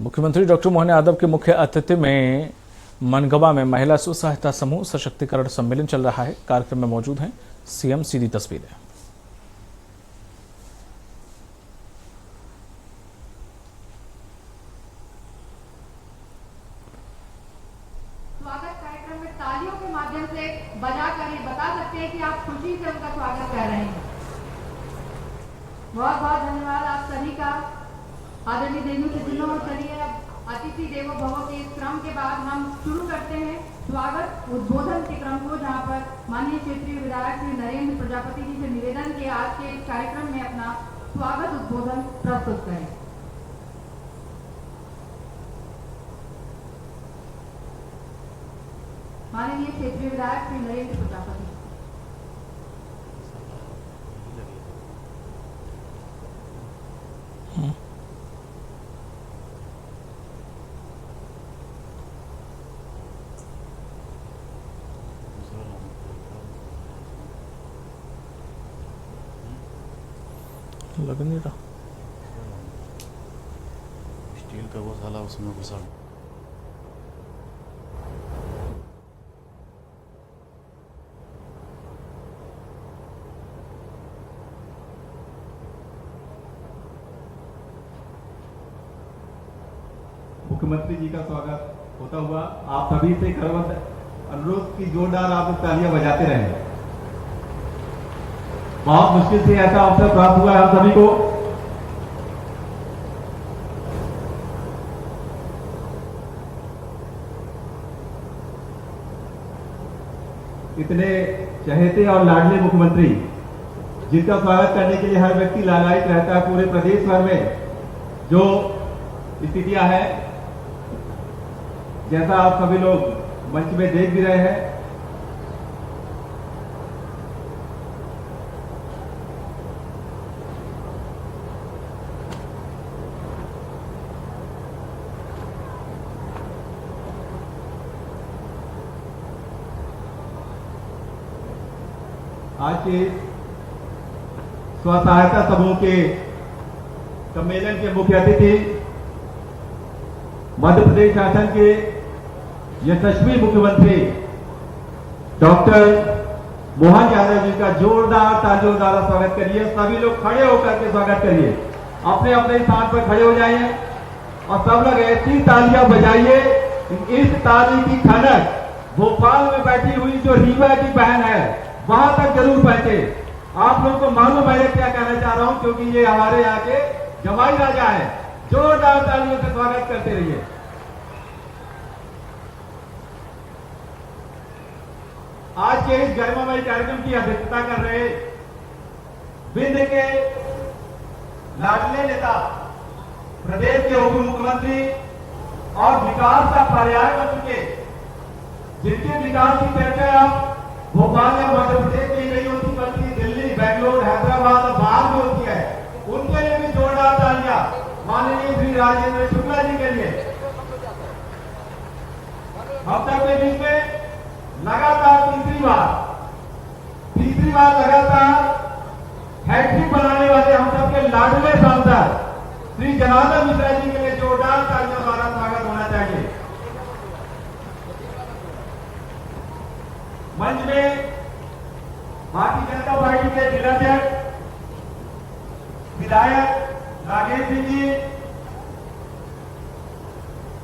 मुख्यमंत्री डॉक्टर मोहन यादव के मुख्य अतिथि में मनगवा में महिला स्व सहायता समूह सशक्तिकरण सम्मेलन चल रहा है। कार्यक्रम में मौजूद हैं सीएम। सीधी तस्वीरें। स्वागत कार्यक्रम में तालियों के माध्यम से बजाकर ये बता सकते हैं कि आप खुशी से उनका स्वागत कर रहे हैं। बहुत बहुत धन्यवाद आप सभी का। आदरणीय देवी के दिनों में चलिए अब अतिथि देवो भव के इस क्रम के बाद हम शुरू करते हैं स्वागत उद्बोधन के क्रम को, जहां पर माननीय क्षेत्रीय विधायक श्री नरेंद्र प्रजापति जी से निवेदन के आज के इस कार्यक्रम में अपना स्वागत उद्बोधन प्रस्तुत करें। माननीय क्षेत्रीय विधायक श्री नरेंद्र प्रजापति। लग नहीं रहा स्टील का वो साला उसमें घुसा। मुख्यमंत्री जी का स्वागत होता हुआ आप सभी से करवत अनुरोध की जोरदार आप तालियां बजाते रहें। बहुत मुश्किल से ऐसा अवसर प्राप्त हुआ है हम सभी को। इतने चहेते और लाडले मुख्यमंत्री जिनका स्वागत करने के लिए हर व्यक्ति लालायित रहता है। पूरे प्रदेश भर में जो स्थितियां हैं, जैसा आप सभी लोग मंच में देख भी रहे हैं, आज के स्व सहायता समूह के सम्मेलन के मुख्य अतिथि मध्य प्रदेश शासन के यशस्वी मुख्यमंत्री डॉक्टर मोहन यादव जी का जोरदार तालियों द्वारा स्वागत करिए। सभी लोग खड़े होकर के स्वागत करिए। अपने अपने स्थान पर खड़े हो जाइए और सब लोग ऐसी तालियां बजाइए। इस ताली की खनक भोपाल में बैठी हुई जो रीवा की बहन है वहां तक जरूर पहुंचे। आप लोगों को मालूम है क्या कहना चाह रहा हूं, क्योंकि ये हमारे यहाँ के जमाई राजा है। जोरदार तालियों से स्वागत करते रहिए। आज के इस गरिमामय कार्यक्रम की अध्यक्षता कर रहे विंध्य के लाडले नेता, प्रदेश के उप मुख्यमंत्री और विकास का पर्याय बन चुके, जिनके विकास की चर्चा आप भोपाल या मध्य प्रदेश में नहीं होती बल्कि दिल्ली, बेंगलोर, हैदराबाद और बाहर में होती है, उनके लिए भी जोरदार तालियां माननीय श्री राजेंद्र शुक्ला जी के लिए। हम सबके बीच में लगातार तीसरी बार लगातार हैट्रिक बनाने वाले हम सबके लाडले सांसद श्री जनार्दन मिश्रा जी के लिए जोरदार तालियों द्वारा स्वागत होना चाहिए। मंच में भारतीय जनता पार्टी के जिलाध्यक्ष विधायक राजेश सिंह जी,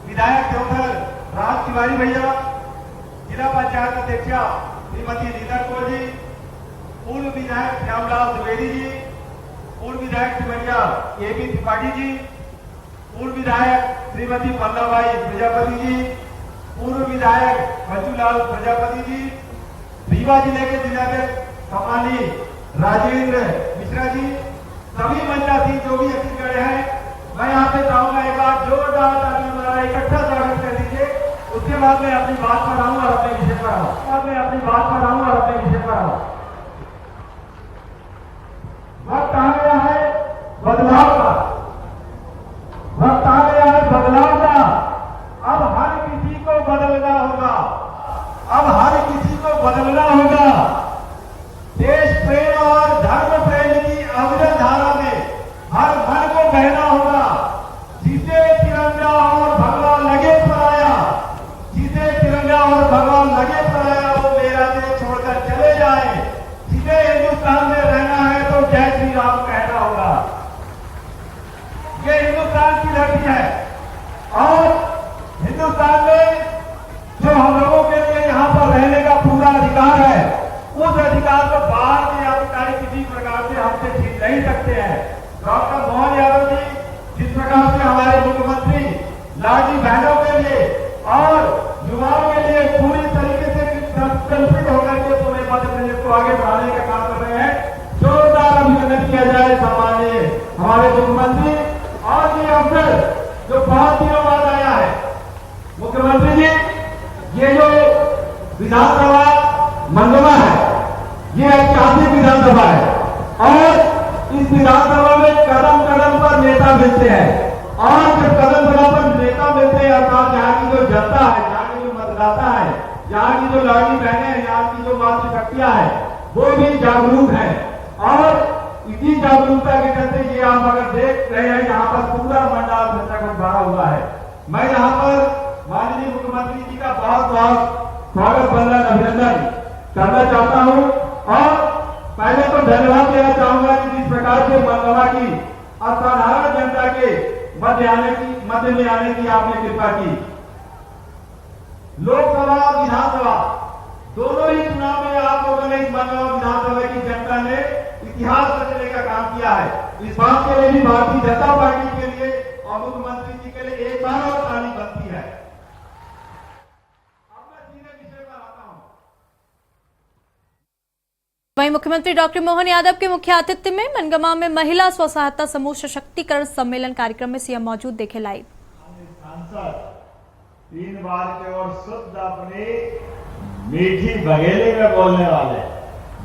विधायक देवधर राज तिवारी भैया, जिला पंचायत अध्यक्षा श्रीमती नीता कौर जी, पूर्व विधायक श्यामलाल द्विवेदी जी, पूर्व विधायक सिमरिया एबी त्रिपाठी जी, पूर्व विधायक श्रीमती पल्लवबाई प्रजापति जी, पूर्व विधायक बचूलाल प्रजापति जी, रीवा जिले के जिलाध्यक्ष कमाली राजेंद्र मिश्रा जी, सभी मंचासीन जो भी अतिथिगण हैं, मैं यहाँ पे चाहूंगा एक बार जोरदार तालियों द्वारा इकट्ठा स्वागत कर दीजिए। उसके बाद मैं अपनी बात पर आऊँ और अपने विषय पर आऊँ। वक्त आ गया है बदलाव का, वक्त आ गया है बदलाव का। अब हर किसी को बदलना होगा, अब हर किसी को बदलना होगा। देश प्रेम और धर्म प्रेम की अविरत धारा में हर मन को बहना होगा, जिसे तिरंगा विधानसभा मनगवा है, ये ऐतिहासिक विधानसभा है और इस विधानसभा में कदम कदम पर नेता मिलते हैं और जब कदम कदम पर नेता मिलते हैं अर्थात यहाँ की जो जनता है, यहाँ की जो मतदाता है, यहाँ की जो लाडली बहनें हैं, यहाँ की जो मातृशक्तियां है, वो भी जागरूक है और इसी जागरूकता के चलते ये आप अगर देख रहे हैं यहाँ पर पूरा मंडल संचालन भरा हुआ है। मैं यहाँ पर माननीय मुख्यमंत्री जी का बहुत बहुत स्वागत बंदन अभिनंदन करना चाहता हूँ और पहले तो धन्यवाद देना चाहूंगा कि जिस प्रकार से मनगवा की असाधारण जनता के मध्य में आने की आपने कृपा की। लोकसभा और विधानसभा दोनों ही चुनाव में आप लोगों ने इस मनगवा विधानसभा की जनता ने इतिहास रचने का काम किया है। इस बात के लिए भी भारतीय जनता पार्टी के लिए और मुख्यमंत्री जी के लिए एक बार और ताली बनती है। अब मैं सीधे विषय पर आता हूं। वहीं मुख्यमंत्री डॉक्टर मोहन यादव के मुख्य आतिथ्य में मनगवा में महिला स्व सहायता समूह सशक्तिकरण सम्मेलन कार्यक्रम में सीएम मौजूद, देखे लाइव। सांसद 3 बार के और शुद्ध अपनी मीठी बघेली में बोलने वाले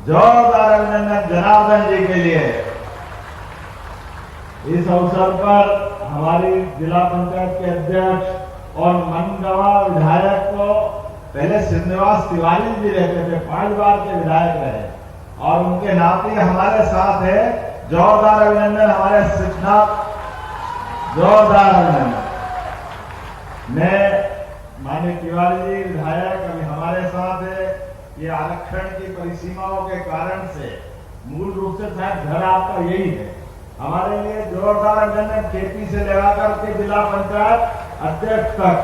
जोरदार अभिनंदन जनार्दन जी के लिए। इस अवसर पर हमारी जिला पंचायत के अध्यक्ष और मनगवा विधायक को पहले श्रीनिवास तिवारी जी रहते थे, 5 बार के विधायक रहे और उनके नाते हमारे साथ है। जोरदार अभिनंदन हमारे शिक्षक, जोरदार अभिनंदन। मैं माननीय तिवारी जी विधायक अभी हमारे साथ है। ये आरक्षण की परिसीमाओं के कारण से मूल रूप से शायद घर आपका यही है। हमारे लिए जोरदार अभिनंदन केपी से लगाकर के जिला पंचायत अध्यक्ष तक,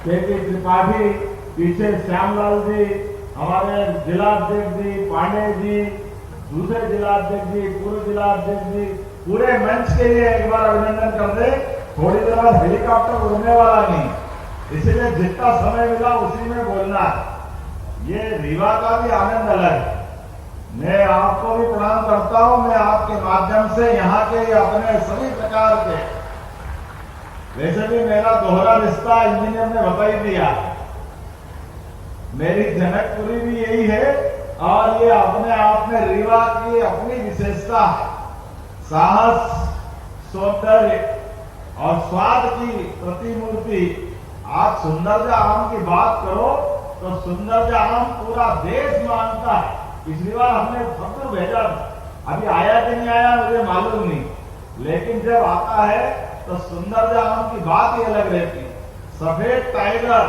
केपी त्रिपाठी, पीछे श्यामलाल जी, हमारे जिला अध्यक्ष जी पांडे जी, दूसरे जिला अध्यक्ष जी, पूर्व जिला अध्यक्ष जी, पूरे मंच के लिए एक बार अभिनंदन कर दे। थोड़ी देर बाद हेलीकॉप्टर उड़ने वाला नहीं, इसलिए जितना समय मिला उसी में बोलना है। ये रीवा का भी आनंद अलग है। मैं आपको भी प्रणाम करता हूं। मैं आपके माध्यम से यहाँ के अपने सभी प्रकार के, वैसे भी मेरा दोहरा रिश्ता इंजीनियर ने बता ही दिया, मेरी जनकपुरी भी यही है और ये अपने आप में रीवा की अपनी विशेषता है। साहस, सौंदर्य और स्वाद की प्रतिमूर्ति। आज सुंदरजा आम की बात करो तो सुंदरजा आम पूरा देश मानता है। पिछली बार हमने पत्र भेजा, अभी आया कि नहीं आया मुझे मालूम नहीं, लेकिन जब आता है तो सुंदरजा आम की बात ही अलग रहती है। सफेद टाइगर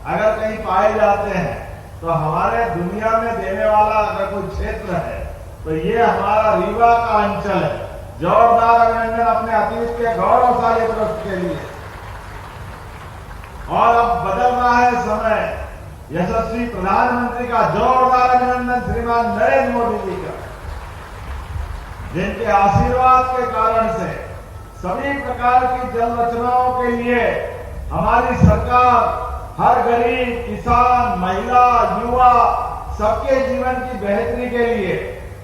अगर कहीं पाए जाते हैं तो हमारे दुनिया में देने वाला अगर कोई क्षेत्र है तो ये हमारा रीवा का अंचल है। जोरदार अभिनंदन अपने अतीत के गौरवशाली ट्रस्ट के लिए। और अब बदल रहा है समय, यशस्वी प्रधानमंत्री का जोरदार अभिनंदन श्रीमान नरेंद्र मोदी जी का, जिनके आशीर्वाद के कारण से सभी प्रकार की जल रचनाओं के लिए हमारी सरकार हर गरीब, किसान, महिला, युवा सबके जीवन की बेहतरी के लिए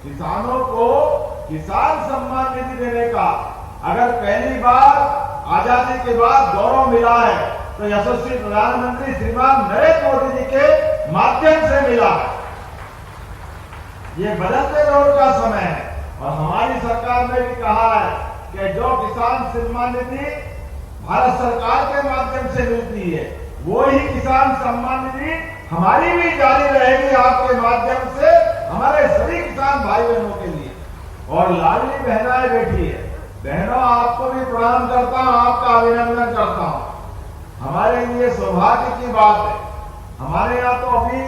किसानों को किसान सम्मान निधि देने का अगर पहली बार आजादी के बाद गौरव मिला है तो यशस्वी प्रधानमंत्री श्रीमान नरेंद्र मोदी जी के माध्यम से मिला है। ये बदलते दौर का समय है और हमारी सरकार ने भी कहा है कि जो किसान सम्मान निधि भारत सरकार के माध्यम से मिलती है वो ही किसान सम्मान निधि हमारी भी जारी रहेगी आपके माध्यम से हमारे सभी किसान भाई बहनों के लिए। और लाडली बहनाएं बैठी है, बहनों आपको भी प्रणाम करता हूं, आपका अभिनंदन करता हूं। हमारे लिए सौभाग्य की बात है, हमारे यहाँ तो अभी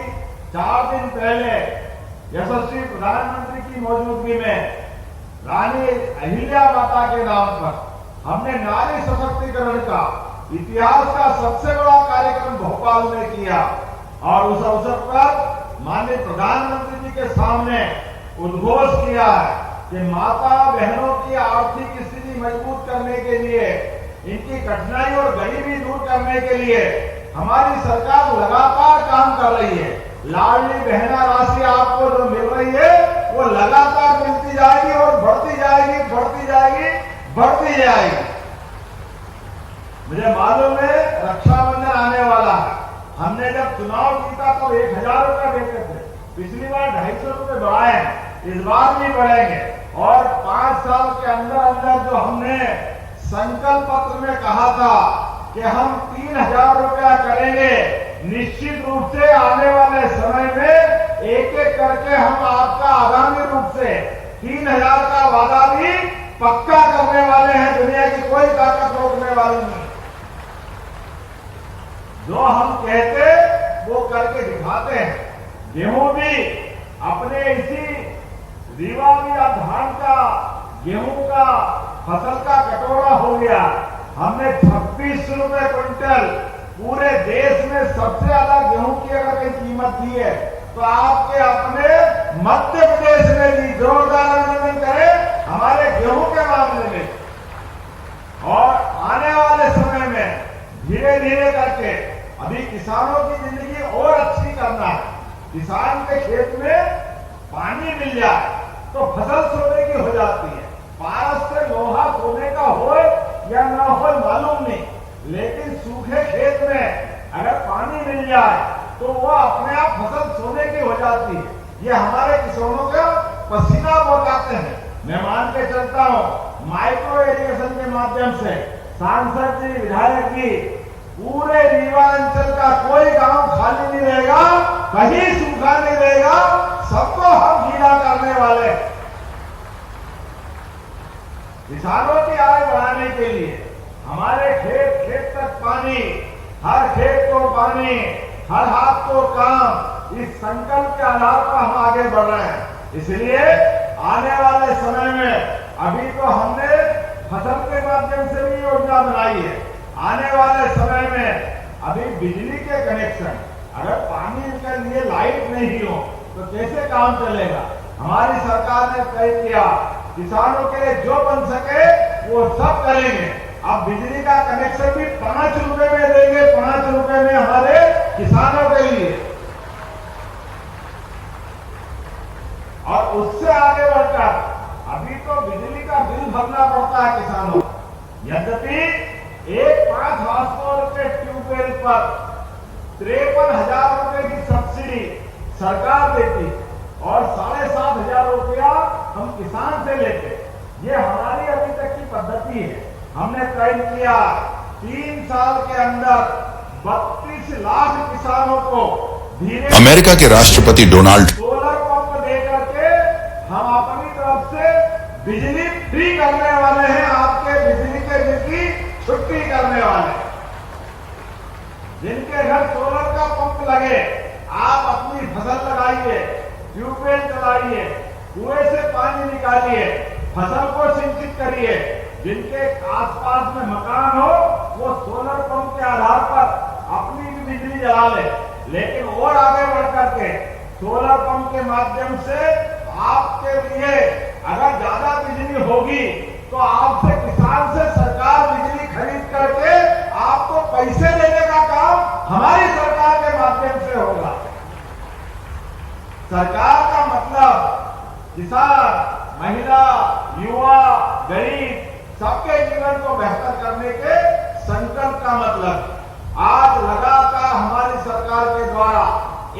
4 दिन पहले यशस्वी प्रधानमंत्री की मौजूदगी में रानी अहिल्या माता के नाम पर हमने नारी सशक्तिकरण का इतिहास का सबसे बड़ा कार्यक्रम भोपाल में किया और उस अवसर पर माननीय प्रधानमंत्री जी के सामने उद्घोष किया है कि माता बहनों की आर्थिक स्थिति मजबूत करने के लिए, इनकी कठिनाई और गरीबी दूर करने के लिए हमारी सरकार लगातार काम कर रही है। लाडली बहना राशि आपको जो मिल रही है वो लगातार मिलती जाएगी और बढ़ती जाएगी, बढ़ती जाएगी, बढ़ती जाएगी। मुझे मालूम है रक्षाबंधन आने वाला है हमने जब चुनाव जीता तो 1000 रुपया देते थे, पिछली बार 250 रुपये बढ़ाए, इस बार भी बढ़ेंगे। और 5 साल के अंदर अंदर जो हमने संकल्प पत्र में कहा था कि हम 3000 रुपया करेंगे, निश्चित रूप से आने वाले समय में एक एक करके हम आपका आगामी रूप से 3000 का वादा भी पक्का करने वाले हैं। दुनिया की कोई ताकत रोकने वाली नहीं। जो हम कहते वो करके दिखाते हैं। गेहूं भी अपने इसी रीवा में धान का, गेहूं का फसल का कटोरा हो गया। हमने 26 रुपए क्विंटल, पूरे देश में सबसे ज्यादा गेहूं की अगर कोई कीमत दी है तो आपके अपने मध्य प्रदेश में भी जोरदार आंदोलन करे हमारे गेहूं के मामले में। और आने वाले समय में धीरे धीरे करके अभी किसानों की जिंदगी और अच्छी करना है। किसान के खेत में पानी मिल जाए तो फसल सोने की हो जाती है। पारस से लोहा सोने का हो या ना हो मालूम नहीं, लेकिन सूखे खेत में अगर पानी मिल जाए तो वो अपने आप फसल सोने की हो जाती है। ये हमारे किसानों का पसीना बहाते हैं। मैं मान के चलता हूँ माइक्रो इरिगेशन के माध्यम से सांसद जी, विधायक जी, पूरे रीवा अंचल का कोई गांव खाली नहीं रहेगा, कहीं सूखा नहीं रहेगा, सबको हम गीला करने वाले। किसानों की आय बढ़ाने के लिए हमारे खेत खेत तक पानी, हर खेत को पानी, हर हाथ को काम, इस संकल्प के आधार पर हम आगे बढ़ रहे हैं। इसलिए आने वाले समय में अभी तो हमने फसल के माध्यम से भी योजना बनाई है। आने वाले समय में अभी बिजली के कनेक्शन, अगर पानी के लिए लाइट नहीं हो तो कैसे काम चलेगा। हमारी सरकार ने तय किया किसानों के लिए जो बन सके वो सब करेंगे। अब बिजली का कनेक्शन भी 5 रुपए में देंगे, 5 रुपए में हमारे किसानों के लिए। और उससे आगे बढ़कर अभी तो बिजली का बिल भरना पड़ता है किसानों। यद्यपि एक 5 हॉर्स पावर के ट्यूबवेल पर 53,000 रुपए की सब्सिडी सरकार देती और 7,500 रुपया हम किसान से लेते। ये हमारी अभी तक की पद्धति है। हमने तय किया 3 साल के अंदर 32 लाख किसानों को धीरे अमेरिका के राष्ट्रपति डोनाल्ड सोलर पंप दे करके हम अपनी तरफ से बिजली फ्री करने वाले हैं। आपके बिजली के बिल की छुट्टी करने वाले। जिनके घर सोलर का पंप लगे, आप अपनी फसल लगाइए, ट्यूबवेल चलाइए, कुएं से पानी निकालिए, फसल को सिंचित करिए। जिनके आसपास में मकान हो वो सोलर पंप के आधार पर अपनी भी बिजली जला ले। लेकिन और आगे बढ़ करके सोलर पंप के माध्यम से आपके लिए अगर ज्यादा बिजली होगी तो आपसे किसान से सरकार बिजली खरीद करके आपको पैसे देने का काम हमारी सरकार के माध्यम से होगा। सरकार का मतलब किसान, महिला, युवा, गरीब सबके जीवन को बेहतर करने के संकल्प का मतलब। आज लगातार हमारी सरकार के द्वारा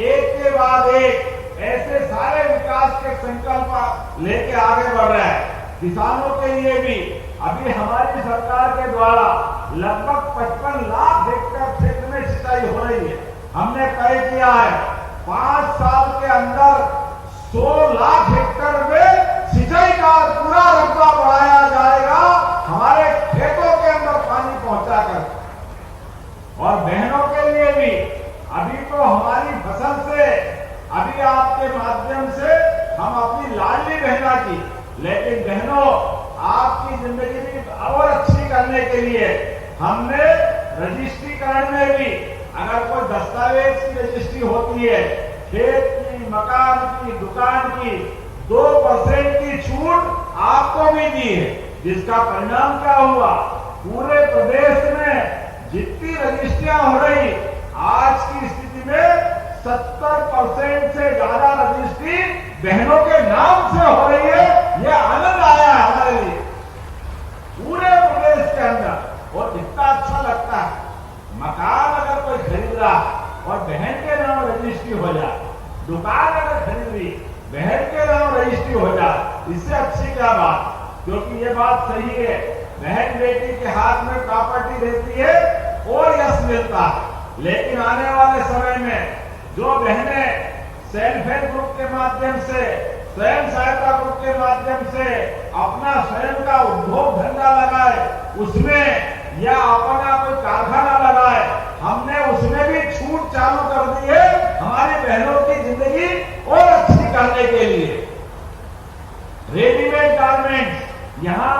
एक के बाद एक ऐसे सारे विकास के संकल्प लेके आगे बढ़ रहे हैं। किसानों के लिए भी अभी हमारी सरकार के द्वारा लगभग 55 लाख हेक्टेयर क्षेत्र में सिंचाई हो रही है। हमने तय किया है 5 साल के अंदर 100 लाख हेक्टेयर में सिंचाई का पूरा रकबा बढ़ाया जाएगा, हमारे खेतों के अंदर पानी पहुंचाकर। और बहनों के लिए भी अभी तो हमारी फसल से अभी आपके माध्यम से हम अपनी लाडली बहना की, लेकिन बहनों आपकी जिंदगी भी और अच्छी करने के लिए हमने रजिस्ट्रीकरण में भी अगर कोई दस्तावेज की रजिस्ट्री होती है, खेत की, मकान की, दुकान की, 2% की छूट आपको भी दी है। जिसका परिणाम क्या हुआ, पूरे प्रदेश में जितनी रजिस्ट्रियां हो रही आज की स्थिति में 70% से ज्यादा रजिस्ट्री बहनों के नाम से हो रही है। यह आनंद आया है हमारे लिए पूरे प्रदेश के अंदर। और कितना अच्छा लगता है, मकान अगर कोई खरीद रहा और बहन के नाम रजिस्ट्री हो जाए, दुकान अगर खरीद ली बहन के नाम रजिस्ट्री हो जाए, इससे अच्छी क्या बात। क्योंकि ये बात सही है, बहन बेटी के हाथ में प्रॉपर्टी रहती है और यश मिलता है। लेकिन आने वाले समय में जो बहनें सेल्फ हेल्प ग्रुप के माध्यम से, स्वयं सहायता ग्रुप के माध्यम से अपना स्वयं का उद्योग धंधा लगाए, उसमें या अपना कोई कारखाना लगाए, हमने उसमें भी छूट चालू कर दी है हमारी बहनों की जिंदगी और अच्छी करने के लिए। रेडीमेड गारमेंट्स, यहाँ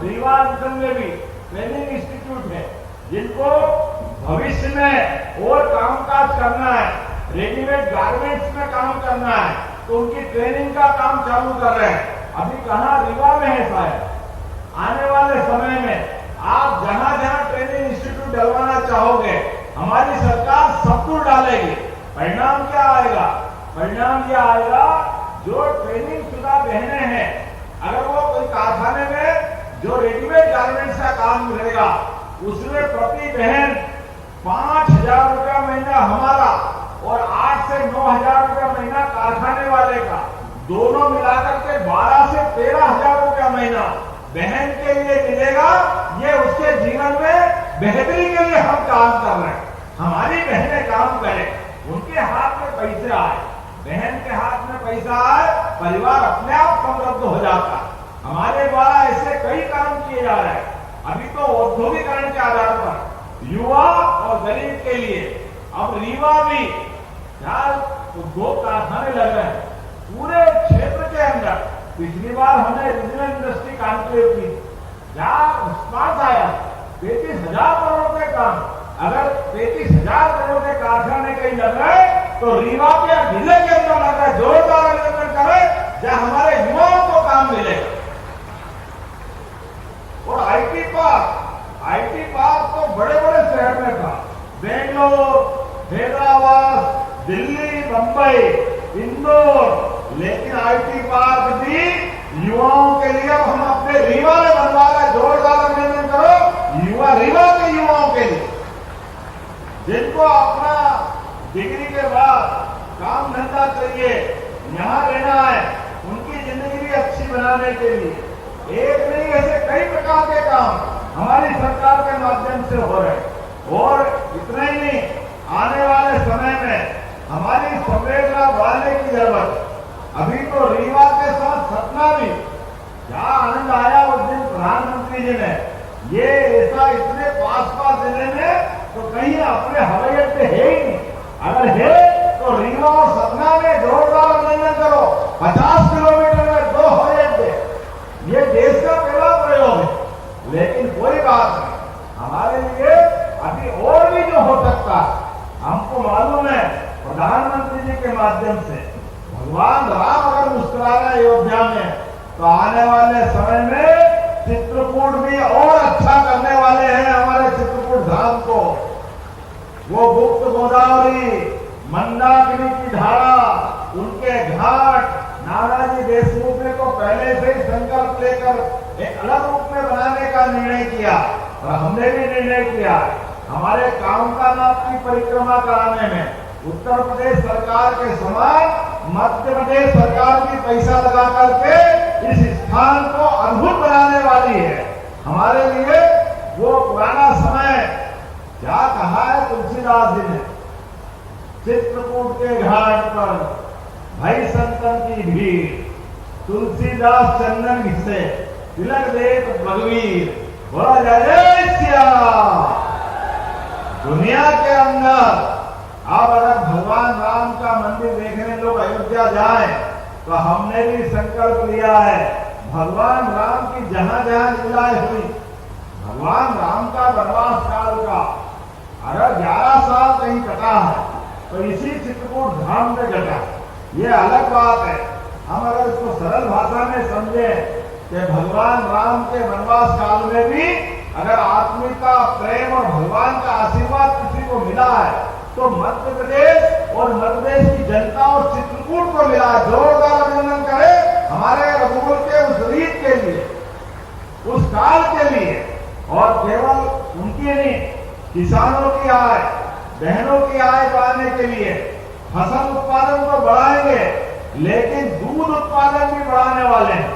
रीवा अंचल में भी ट्रेनिंग इंस्टीट्यूट है, जिनको भविष्य में और कामकाज करना है, रेडीमेड गारमेंट्स में काम करना है, तो उनकी ट्रेनिंग का काम चालू कर रहे हैं। अभी कहाँ, रीवा में है शायद। आने वाले समय में आप जहां जहां ट्रेनिंग इंस्टीट्यूट डलवाना चाहोगे, हमारी सरकार सब कुछ डालेगी। परिणाम क्या आएगा? परिणाम यह आएगा, जो ट्रेनिंग शुदा बहनें हैं, अगर वो कोई कारखाने में जो रेडीमेड गारमेंट्स का काम मिलेगा, उसमें प्रति बहन 5,000 रुपया महीना हमारा और 8 से 9,000 रुपया महीना कारखाने वाले का, दोनों मिलाकर के 12 से 13,000 रुपया महीना बहन के लिए मिलेगा। ये उसके जीवन में बेहतरी के लिए हम काम कर रहे हैं। हमारी बहनें काम करें, उनके हाथ में पैसे आए, बहन के हाथ में पैसा आए, परिवार अपने आप समृद्ध हो जाता है। हमारे द्वारा ऐसे कई काम किए जा रहे हैं। अभी तो औद्योगिकरण के आधार पर युवा और गरीब के लिए अब रीवा भी 4 उद्योग कारखाने लग रहे हैं पूरे क्षेत्र के अंदर। पिछली बार हमने रीजनल इंडस्ट्री कॉन्क्लेव की, जहां रिस्पांस आया 33,000 करोड़ रुपए काम। अगर 33,000 करोड़ के कारखाने कहीं लग रहे तो रीवा के जिले के अंदर लग रहा है। जोरदार अभिनंदन करें, जहां हमारे युवाओं को काम मिलेगा। और आईटी पार्क तो बड़े बड़े शहर में था, बेंगलोर, हैदराबाद, दिल्ली, मुंबई, इंदौर, लेकिन आईटी पार्क भी युवाओं के लिए अब हम अपने रीवा में बनवा रहे। जोरदार अभिनंदन करो युवा, रीवा के युवाओं के लिए, जिनको अपना डिग्री के बाद काम धंधा चाहिए, यहाँ रहना है, उनकी जिंदगी भी अच्छी बनाने के लिए एक नहीं ऐसे कई प्रकार के काम हमारी सरकार के माध्यम से हो रहे हैं। और इतना ही नहीं, आने वाले समय में हमारी संवेदना बढ़ाने की जरूरत। अभी तो रीवा के साथ सतना भी, क्या आनंद आया उस दिन प्रधानमंत्री जी ने, ये ऐसा इतने पास जिले में तो कहीं अपने हवाई अड्डे है ही नहीं। अगर है तो रीवा और सतना में जोरदार अभिनंदन करो। 50 किलोमीटर में 2 हवाई अड्डे, ये देश का पहला प्रयोग है। लेकिन कोई बात नहीं, हमारे लिए अभी और भी जो हो सकता है, हमको मालूम है। प्रधानमंत्री जी के माध्यम से भगवान राम अगर मुस्कुरा रहे अयोध्या में, तो आने वाले समय में चित्रकूट भी और अच्छा करने वाले हैं हमारे चित्रकूट धाम को। वो गुप्त गोदावरी, मंदाकिनी की धारा, उनके घाट, नानाजी देशमुख ने तो पहले से ही संकल्प लेकर एक अलग रूप में बनाने का निर्णय किया, और हमने भी निर्णय किया। हमारे कामकानाथ की परिक्रमा कराने में उत्तर प्रदेश सरकार के समान मध्य प्रदेश सरकार भी पैसा लगा करके इस स्थान को अद्भुत बनाने वाली है। हमारे लिए वो पुराना समय क्या कहा है तुलसीदास जी ने, चित्रकूट के घाट पर भाई संतन की भीड़, तुलसीदास चंदन घिसे, तिलक देत रघुवीर, बोला जय श्याम। दुनिया के अंदर अब अगर भगवान राम का मंदिर देखने लोग अयोध्या जाएं, तो हमने भी संकल्प लिया है, भगवान राम की जहां जहां लीलाएं हुई, भगवान राम का वनवास काल का अगर 11 साल कहीं कटा है तो इसी चित्रकूट धाम में कटा। ये अलग बात है। हम अगर इसको सरल भाषा में समझे कि भगवान राम के वनवास काल में भी अगर आत्मीयता, प्रेम और भगवान का आशीर्वाद किसी को मिला है, तो मध्य प्रदेश और मध्य प्रदेश की जनता और चित्रकूट को मिला। जोरदार अभिनंदन करें हमारे रघुकुल के उस रीत के लिए, उस काल के लिए। और केवल उनकी नहीं, किसानों की आय, बहनों की आय बढ़ाने के लिए फसल उत्पादन तो बढ़ाएंगे, लेकिन दूध उत्पादन भी बढ़ाने वाले हैं।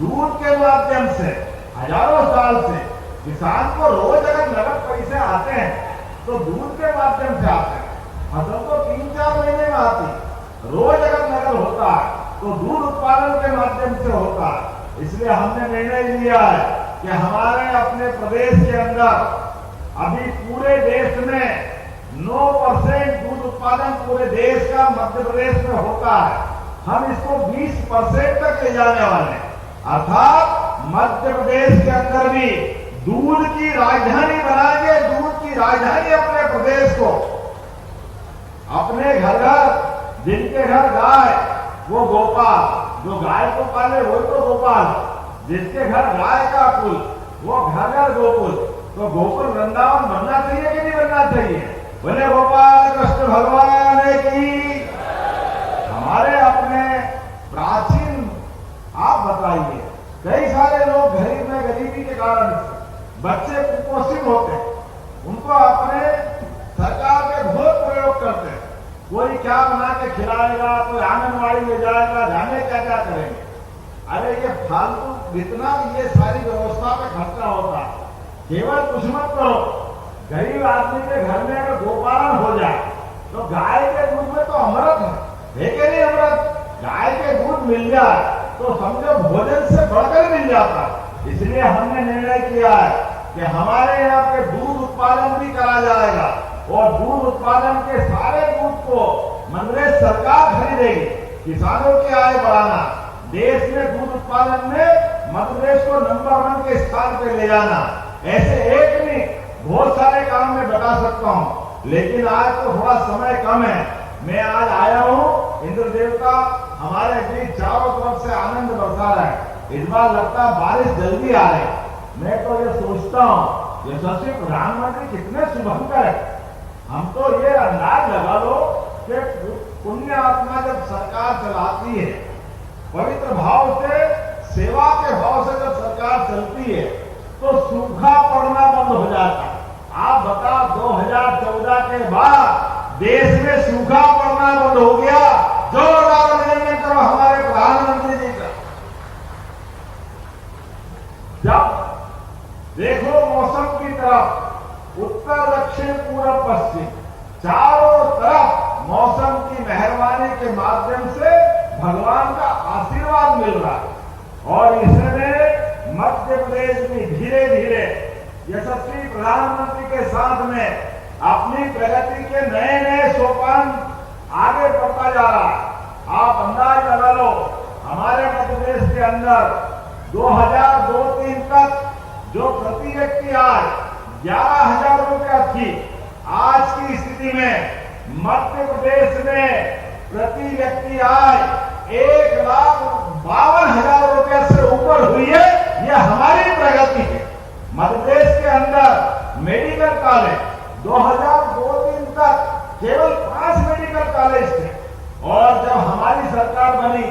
दूध के माध्यम से हजारों साल से किसान को रोज अगर नगद पैसे आते हैं तो दूध के माध्यम से आते हैं। फसल तो 3-4 महीने में आती, रोज अगर नगद होता है तो दूध उत्पादन के माध्यम से होता है। इसलिए हमने निर्णय लिया है कि हमारे अपने प्रदेश के अंदर अभी पूरे देश में 9% दूध उत्पादन पूरे देश का मध्य प्रदेश में होता है। हम इसको 20% तक ले जाने वाले हैं, अर्थात मध्य प्रदेश के अंदर भी दूध की राजधानी बनाएंगे। दूध की राजधानी अपने प्रदेश को, अपने घर घर, जिनके घर गाय वो गोपाल, जो गाय को पाले वो तो गोपाल, जिसके घर गाय का कुल वो घर घर गोकुल। तो गोकुल वृंदावन बनना चाहिए कि नहीं बनना चाहिए? बोले गोपाल कृष्ण भगवान की। हमारे अपने प्राचीन, आप बताइए, कई सारे लोग गरीबी के कारण बच्चे कुपोषित होते हैं, उनको अपने सरकार के बहुत प्रयोग करते हैं। कोई क्या बना के खिलाएगा, कोई आंगनबाड़ी ले जाएगा, जाने क्या क्या करेंगे। अरे ये फालतू इतना ये सारी व्यवस्था पे खर्चा होता है। केवल कुछ मत करो, गरीब आदमी के घर में अगर गोपालन हो जाए तो गाय के दूध में तो अमृत है कि नहीं? अमृत गाय के दूध मिल जाए तो समझो भोजन से बढ़कर मिल जाता है। इसलिए हमने निर्णय किया है कि हमारे यहाँ पे दूध उत्पादन भी करा जाएगा और दूध उत्पादन के सारे दूध को मध्य प्रदेश सरकार खरीदेगी। किसानों की आय बढ़ाना, देश में दूध उत्पादन में मध्य प्रदेश को नंबर 1 के स्थान पे ले जाना, ऐसे एक नहीं बहुत सारे काम में बता सकता हूँ, लेकिन आज तो थोड़ा समय कम है। मैं आज आया हूँ, इंद्र देवता हमारे बीच चारों तरफ से आनंद बरसा रहा है। इस बार लगता है बारिश जल्दी आ रही। मैं तो ये सोचता हूँ यशस्वी प्रधानमंत्री कितने शुभंकर है। हम तो ये अंदाज लगा लो कि पुण्य आत्मा जब सरकार चलाती है, पवित्र भाव से, सेवा के भाव से जब सरकार चलती है तो सूखा पड़ना बंद हो जाता है। आप बताओ 2014 के बाद देश में सूखा पड़ना बंद हो गया। जोरदार अभिनंदन करो हमारे प्रधानमंत्री जी का। जब देखो मौसम की तरफ, उत्तर दक्षिण पूर्व पश्चिम चारों तरफ मौसम की मेहरबानी के माध्यम से भगवान का आशीर्वाद मिल रहा है। और इसमें मध्य प्रदेश में धीरे धीरे यशस्वी प्रधानमंत्री के साथ में अपनी प्रगति के नए नए सोपान आगे बढ़ता जा रहा है। आप अंदाज लगा लो, हमारे मध्य प्रदेश के अंदर 2002-03 तक जो प्रति व्यक्ति आय 11,000 रुपया थी, आज की स्थिति में मध्य प्रदेश में प्रति व्यक्ति आय 1,52,000 रुपया से ऊपर हुई है। यह हमारी प्रगति है। मध्य प्रदेश के अंदर मेडिकल कॉलेज 2002-03 तक केवल 5 मेडिकल कॉलेज थे और जब हमारी सरकार बनी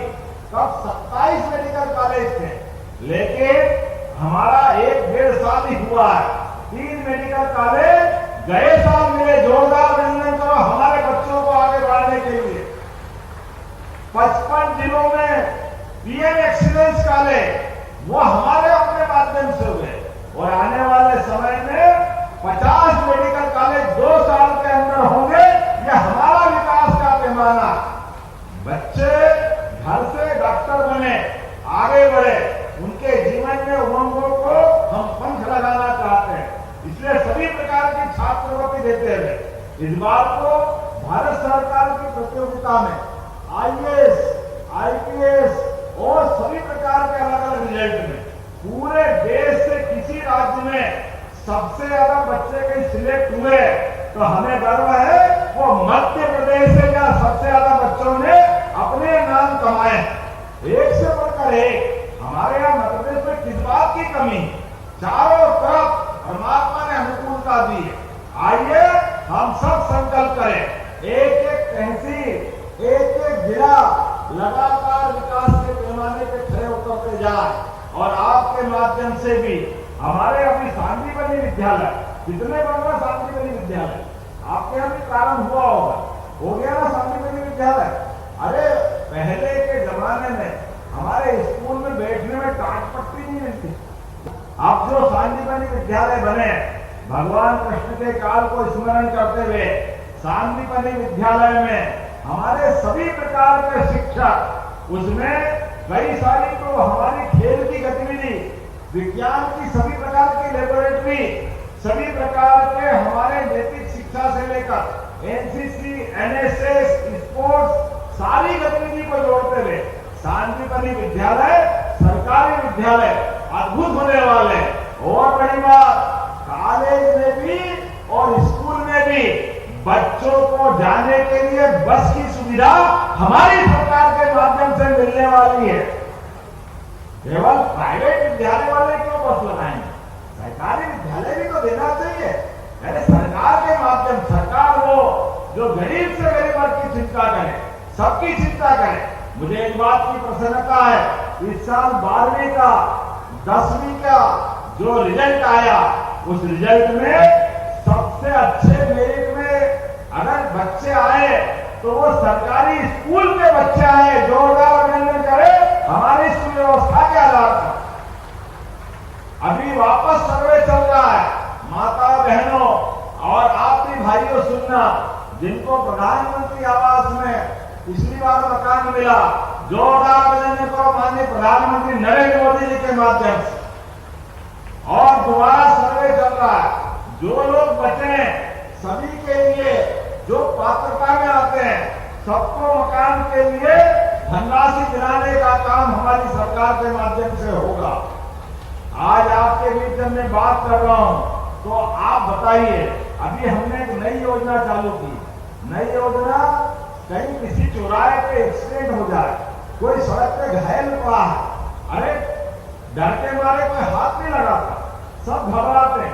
तब 27 मेडिकल कॉलेज थे। लेकिन हमारा 1-1.5 साल ही हुआ है, 3 मेडिकल कॉलेज गए साल मिले। जोरदार अभिनंदन करो हमारे बच्चों को आगे बढ़ाने के लिए। 55 जिलों में पीएम एक्सीलेंस कॉलेज वो हमारे अपने माध्यम से हुए और आने वाले समय में 50 मेडिकल कॉलेज 2 साल के अंदर होंगे। यह हमारा विकास का पैमाना। बच्चे घर से डॉक्टर बने, आगे बढ़े, उनके जीवन में उमंगों को हम पंख लगाना चाहते हैं। इसलिए सभी प्रकार की छात्रवृत्ति देते हुए इस बार को भारत सरकार की प्रतियोगिता में IAS, IPS और सभी प्रकार के अलग अलग रिजल्ट में पूरे देश से किसी राज्य में सबसे ज्यादा बच्चे कहीं सिलेक्ट हुए तो हमें गर्व है। वो मध्य प्रदेश से क्या सबसे ज्यादा बच्चों ने अपने नाम कमाए, एक से बढ़कर एक। हमारे यहाँ मध्य प्रदेश में किस बात की कमी? चारों तरफ परमात्मा ने अनुकूलता दी है। आइए हम सब संकल्प करें, एक एक तहसील, एक एक जिला लगातार विकास के पैमाने पे खड़े उतरते जाए और आपके माध्यम से भी हमारे अभी शांतिबनी विद्यालय, कितने बन रहा शांतिबनी विद्यालय? आपके यहाँ भी प्रारंभ हुआ होगा, हो गया ना शांतिपनी विद्यालय। अरे पहले के जमाने में हमारे स्कूल में बैठने में टाट पट्टी नहीं मिलती। अब जो शांतिपनी विद्यालय बने, भगवान कृष्ण के काल को स्मरण करते हुए शांतिपनी विद्यालय में हमारे सभी प्रकार के शिक्षक, उसमें कई सारी तो हमारी खेल की गतिविधि, विज्ञान की सभी प्रकार की लेबोरेटरी, सभी प्रकार के हमारे नैतिक शिक्षा से लेकर एनसीसी, एनएसएस, स्पोर्ट्स, सारी गतिविधि को जोड़ते हुए शांतिपनी विद्यालय, सरकारी विद्यालय अद्भुत होने वाले। और बड़ी बात, कॉलेज में भी और स्कूल में भी बच्चों को जाने के लिए बस की सुविधा हमारी सरकार के माध्यम से मिलने वाली है। केवल प्राइवेट विद्यालय वाले क्यों बस लगाएंगे, सरकारी विद्यालय भी तो देना चाहिए। यानी सरकार के माध्यम, सरकार वो जो गरीब से गरीब वर्ग की चिंता करे, सबकी चिंता करे। मुझे एक बात की प्रसन्नता है, इस साल 12वीं का 10वीं का जो रिजल्ट आया, उस रिजल्ट में सबसे अच्छे मेरिट में अगर बच्चे आए तो वो सरकारी स्कूल के बच्चे आए। जोरदार अभिनंदन करें हमारी सुव्यवस्था के आधार पर। अभी वापस सर्वे चल रहा है। माता बहनों और आप भी भाइयों सुनना, जिनको प्रधानमंत्री आवास में पिछली बार मकान मिला, जोरदार अभिनंदन करो माननीय प्रधानमंत्री नरेंद्र मोदी जी के माध्यम से। और दोबारा सर्वे चल रहा है, जो लोग बचे सभी के लिए, जो पात्रता में आते हैं, सबको मकान के लिए धनराशि दिलाने का काम हमारी सरकार के माध्यम से होगा। आज आपके बीच में मैं बात कर रहा हूं, तो आप बताइए, अभी हमने एक नई योजना चालू की। नई योजना, कहीं किसी चौराहे पे एक्सीडेंट हो जाए, कोई सड़क पे घायल हुआ है, अरे डर के मारे कोई हाथ नहीं लगाता, सब घबराते,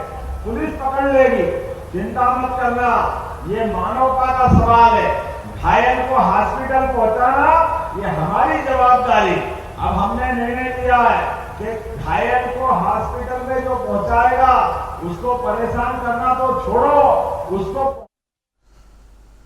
पुलिस पकड़ लेगी। चिंता मत करना, ये मानवता का सवाल है। घायल को हॉस्पिटल पहुंचाना ये हमारी जवाबदारी। अब हमने निर्णय लिया है कि घायल को हॉस्पिटल में जो पहुंचाएगा, उसको परेशान करना तो छोड़ो, उसको